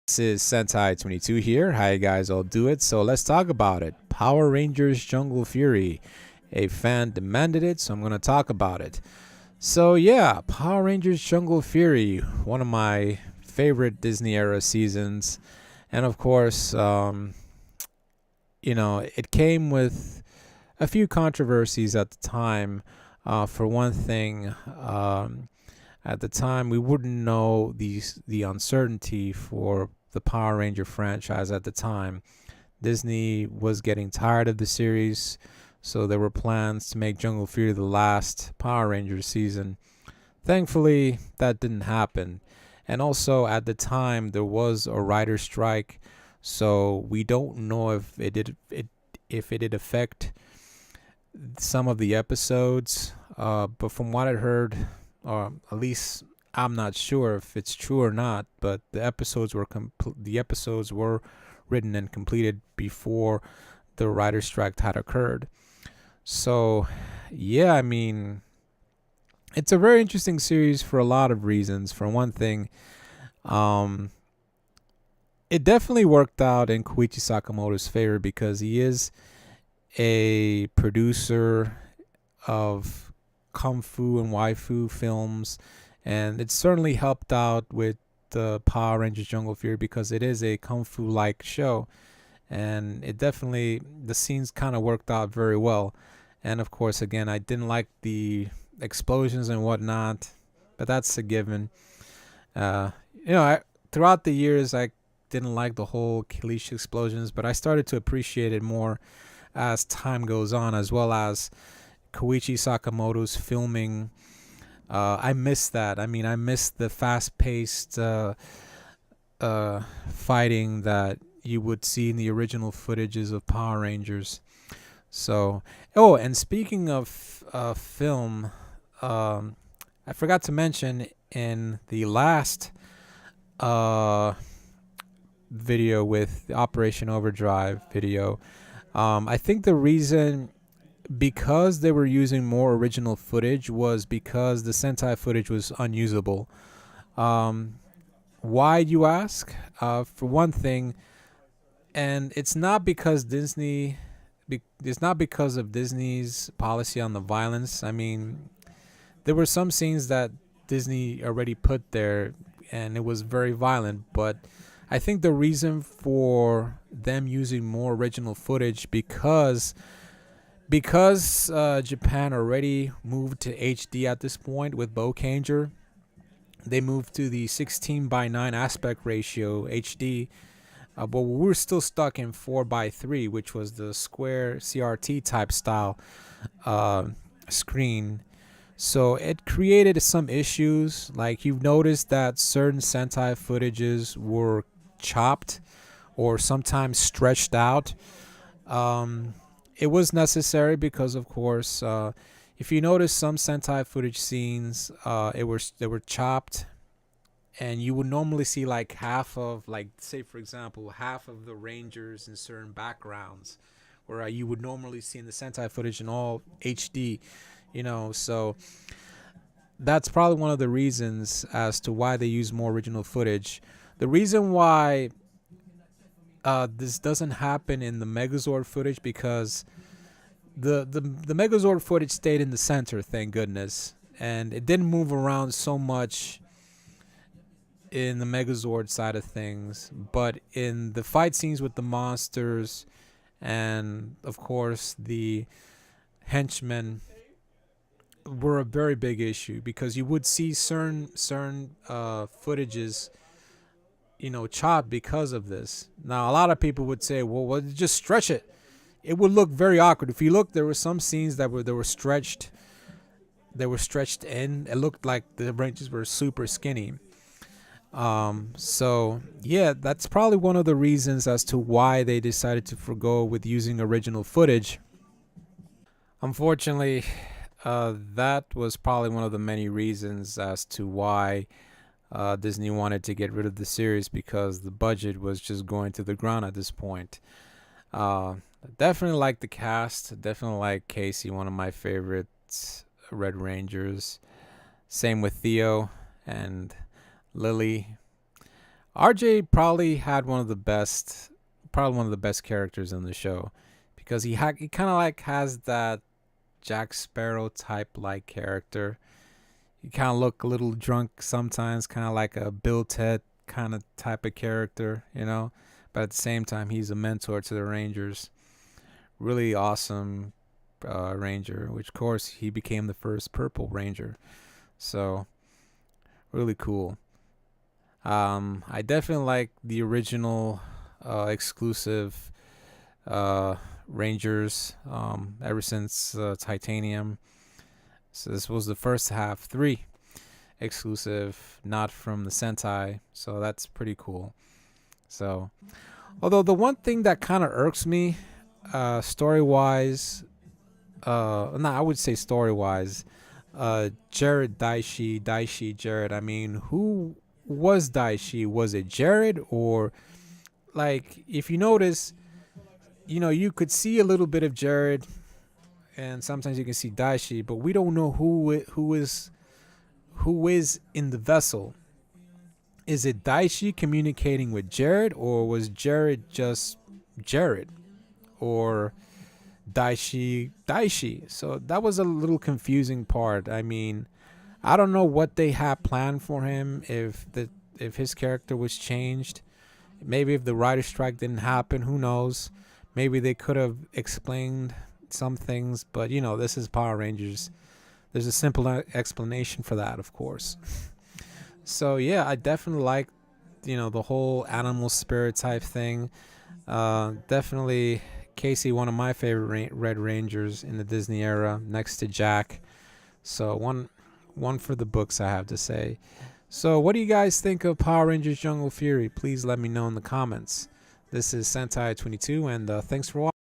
This is Sentai 22 here. How you guys all do it? So let's talk about it. Power Rangers Jungle Fury. A fan demanded it, so I'm going to talk about it. So yeah, Power Rangers Jungle Fury, one of my favorite Disney era seasons. And of course, it came with a few controversies at the time. For one thing, at the time we wouldn't know the uncertainty for the Power Ranger franchise at the time. Disney was getting tired of the series, so there were plans to make Jungle Fury the last Power Rangers season. Thankfully, that didn't happen. And also at the time there was a writer strike, so we don't know if it did affect some of the episodes. But from what I heard, or at least I'm not sure if it's true or not, but the episodes were written and completed before the writer strike had occurred. So, yeah, I mean, it's a very interesting series for a lot of reasons. For one thing, um, it definitely worked out in Koichi Sakamoto's favor because he is a producer of kung fu and waifu films, and it certainly helped out with the Power Rangers Jungle Fury because it is a kung fu like show, and the scenes kind of worked out very well. And of course, again, I didn't like the explosions and whatnot, but that's a given. Uh, Throughout the years, I didn't like the whole Kalish explosions, but I started to appreciate it more as time goes on, as well as Koichi Sakamoto's filming. I miss that. I mean, I miss the fast-paced fighting that you would see in the original footages of Power Rangers. So, and speaking of film, I forgot to mention in the last uh, video with the Operation Overdrive video, I think the reason because they were using more original footage was because the Sentai footage was unusable. Why, you ask? For one thing, and it's not because it's not because of Disney's policy on the violence. I mean, there were some scenes that Disney already put there, and it was very violent. But I think the reason for them using more original footage because Japan already moved to HD at this point with Bowcanger. They moved to the 16 by 9 aspect ratio HD, but we were still stuck in 4 by 3, which was the square CRT type style screen. So it created some issues. Like, you've noticed that certain Sentai footages were chopped or sometimes stretched out. It was necessary because, of course, if you notice some Sentai footage scenes, they were chopped, and you would normally see like half of, like, say for example, half of the Rangers in certain backgrounds, where you would normally see in the Sentai footage in all HD. So that's probably one of the reasons as to why they use more original footage. The reason why this doesn't happen in the Megazord footage because the Megazord footage stayed in the center, thank goodness, and it didn't move around so much in the Megazord side of things. But in the fight scenes with the monsters and of course the henchmen were a very big issue because you would see certain footages chopped because of this. Now, a lot of people would say, well, just stretch it. It would look very awkward. If you look, there were some scenes that were stretched. They were stretched in. It looked like the Rangers were super skinny. So yeah, that's probably one of the reasons as to why they decided to forgo with using original footage. Unfortunately, that was probably one of the many reasons as to why Disney wanted to get rid of the series, because the budget was just going to the ground at this point. Definitely like the cast. Definitely like Casey, one of my favorite Red Rangers. Same with Theo and Lily. RJ probably had probably one of the best characters in the show, because he kind of like has that Jack Sparrow type like character. He kind of look a little drunk sometimes, kind of like a Bill Ted kind of type of character, you know. But at the same time, he's a mentor to the Rangers. Really awesome Ranger, which of course he became the first Purple Ranger. So really cool. I definitely like the original exclusive Rangers ever since Titanium. So this was the first half, 3 exclusive, not from the Sentai. So that's pretty cool. So, although the one thing that kind of irks me, story wise, no, I would say story wise, Jared Daishi Jared. I mean, who was Daishi? Was it Jared, or like if you notice, you could see a little bit of Jared, and sometimes you can see Daishi, but we don't know who is in the vessel. Is it Daishi communicating with Jared, or was Jared just Jared, or Daishi? So that was a little confusing part. I mean, I don't know what they had planned for him, if his character was changed. Maybe if the writer strike didn't happen, who knows? Maybe they could have explained some things, but this is Power Rangers. There's a simple explanation for that, of course. So yeah, I definitely like the whole animal spirit type thing. Definitely Casey, one of my favorite Red Rangers in the Disney era, next to Jack. So one for the books, I have to say. So what do you guys think of Power Rangers Jungle Fury? Please let me know in the comments. This is Sentai 22, and thanks for watching.